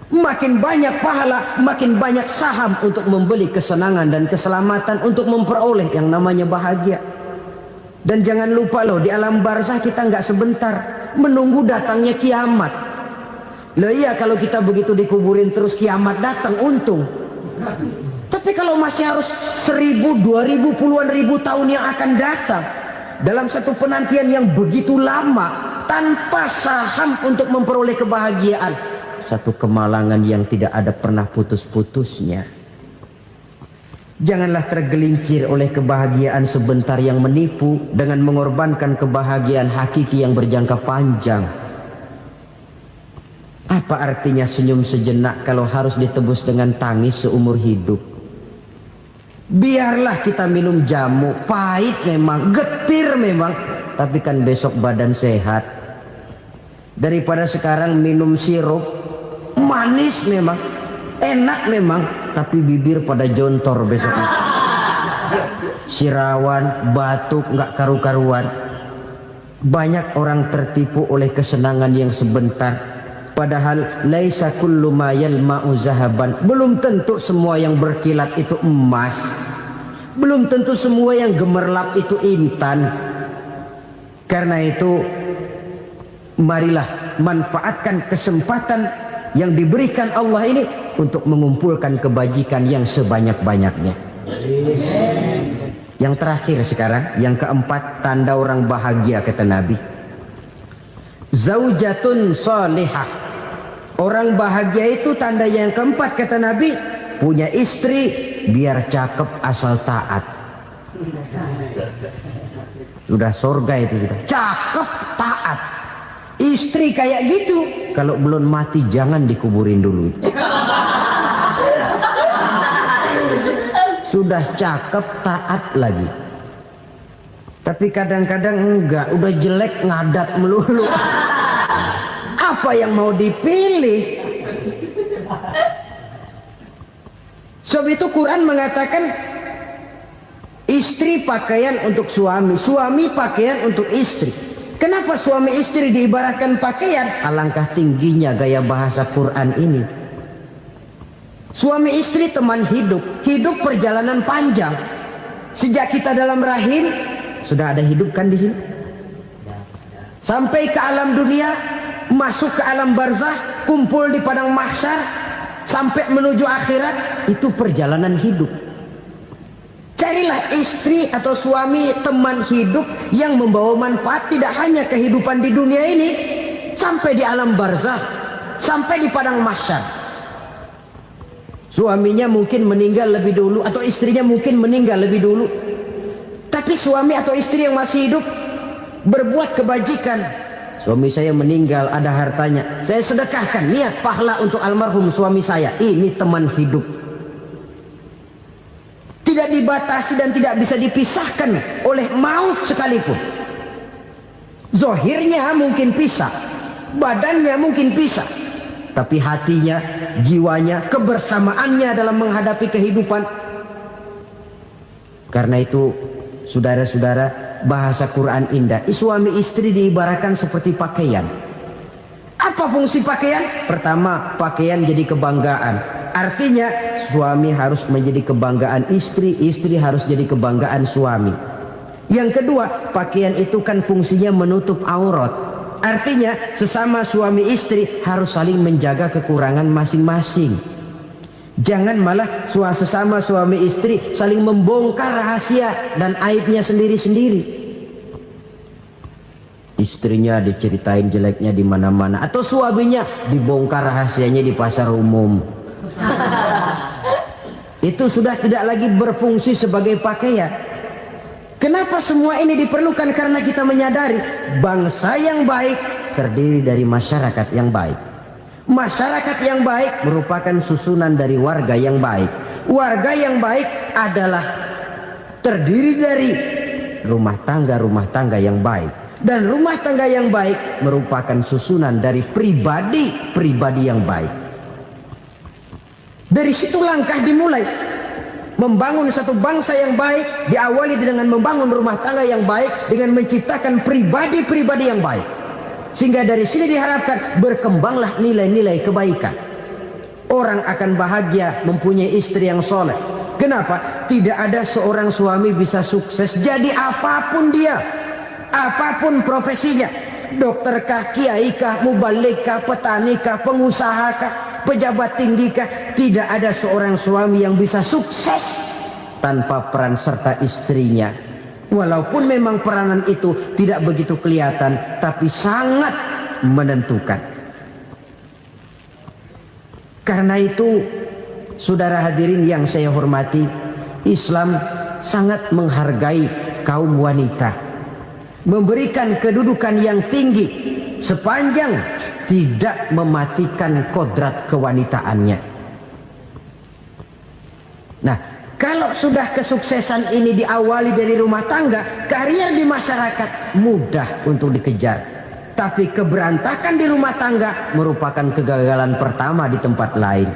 Makin banyak pahala, makin banyak saham untuk membeli kesenangan dan keselamatan, untuk memperoleh yang namanya bahagia. Dan jangan lupa loh, di alam barzah kita nggak sebentar, menunggu datangnya kiamat. Loh iya, kalau kita begitu dikuburin terus kiamat datang, untung. Tapi kalau masih harus 1000, 2000, puluhan ribu tahun yang akan datang, dalam satu penantian yang begitu lama, tanpa saham untuk memperoleh kebahagiaan, satu kemalangan yang tidak ada pernah putus-putusnya. Janganlah tergelincir oleh kebahagiaan sebentar yang menipu dengan mengorbankan kebahagiaan hakiki yang berjangka panjang. Apa artinya senyum sejenak kalau harus ditebus dengan tangis seumur hidup? Biarlah kita minum jamu, pahit memang, getir memang, tapi kan besok badan sehat. Daripada sekarang minum sirup, manis memang, enak memang, tapi bibir pada jontor besoknya. Sirawan, batuk, nggak karu-karuan. Banyak orang tertipu oleh kesenangan yang sebentar, Padahal laisa kullu ma yalma'u zahaban. Belum tentu semua yang berkilat itu emas. Belum tentu semua yang gemerlap itu intan. Karena itu marilah manfaatkan kesempatan yang diberikan Allah ini untuk mengumpulkan kebajikan yang sebanyak-banyaknya. Yang terakhir sekarang, yang keempat, tanda orang bahagia kata Nabi. Zaujatun salihah. Orang bahagia itu tanda yang keempat kata Nabi, punya istri biar cakep asal taat. Sudah surga itu sudah. Cakep taat. Istri kayak gitu, kalau belum mati jangan dikuburin dulu. Sudah cakep taat lagi. Tapi kadang-kadang enggak, udah jelek ngadat melulu. Apa yang mau dipilih? Sebab itu Quran mengatakan istri pakaian untuk suami, suami pakaian untuk istri. Kenapa suami istri diibaratkan pakaian? Alangkah tingginya gaya bahasa Quran ini. Suami istri teman hidup, hidup perjalanan panjang. Sejak kita dalam rahim sudah ada hidup kan di sini. Sampai ke alam dunia, masuk ke alam barzah, kumpul di padang mahsyar, sampai menuju akhirat, itu perjalanan hidup. Carilah istri atau suami teman hidup yang membawa manfaat tidak hanya kehidupan di dunia ini, sampai di alam barzah, sampai di padang mahsyar. Suaminya mungkin meninggal lebih dulu atau istrinya mungkin meninggal lebih dulu. Tapi suami atau istri yang masih hidup berbuat kebajikan. Suami saya meninggal, ada hartanya, saya sedekahkan, niat pahala untuk almarhum suami saya. Ini teman hidup. Tidak dibatasi dan tidak bisa dipisahkan oleh maut sekalipun. Zohirnya mungkin pisah, badannya mungkin pisah, tapi hatinya, jiwanya, kebersamaannya dalam menghadapi kehidupan. Karena itu, saudara-saudara, bahasa Quran indah. Suami istri diibaratkan seperti pakaian. Apa fungsi pakaian? Pertama, pakaian jadi kebanggaan. Artinya suami harus menjadi kebanggaan istri, istri harus jadi kebanggaan suami. Yang kedua, pakaian itu kan fungsinya menutup aurat. Artinya sesama suami istri harus saling menjaga kekurangan masing-masing. Jangan malah sesama suami istri saling membongkar rahasia dan aibnya sendiri-sendiri. Istrinya diceritain jeleknya di mana-mana, atau suaminya dibongkar rahasianya di pasar umum. Itu sudah tidak lagi berfungsi sebagai pakaian. Kenapa semua ini diperlukan? Karena kita menyadari bangsa yang baik terdiri dari masyarakat yang baik. Masyarakat yang baik merupakan susunan dari warga yang baik. Warga yang baik adalah terdiri dari rumah tangga yang baik. Dan rumah tangga yang baik merupakan susunan dari pribadi yang baik. Dari situ langkah dimulai. Membangun satu bangsa yang baik diawali dengan membangun rumah tangga yang baik, dengan menciptakan pribadi-pribadi yang baik. Sehingga dari sini diharapkan berkembanglah nilai-nilai kebaikan. Orang akan bahagia mempunyai istri yang soleh. Kenapa? Tidak ada seorang suami bisa sukses jadi apapun dia, apapun profesinya. Dokterkah, kiaikah, mubalikah, petanikah, pengusahakah, pejabat tinggikah, tidak ada seorang suami yang bisa sukses tanpa peran serta istrinya. Walaupun memang peranan itu tidak begitu kelihatan, tapi sangat menentukan. Karena itu, saudara hadirin yang saya hormati, Islam sangat menghargai kaum wanita, memberikan kedudukan yang tinggi sepanjang tidak mematikan kodrat kewanitaannya. Nah, kalau sudah kesuksesan ini diawali dari rumah tangga, karier di masyarakat mudah untuk dikejar. Tapi keberantakan di rumah tangga merupakan kegagalan pertama di tempat lain.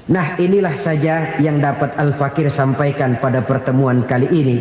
Nah, inilah saja yang dapat Al-Fakir sampaikan pada pertemuan kali ini.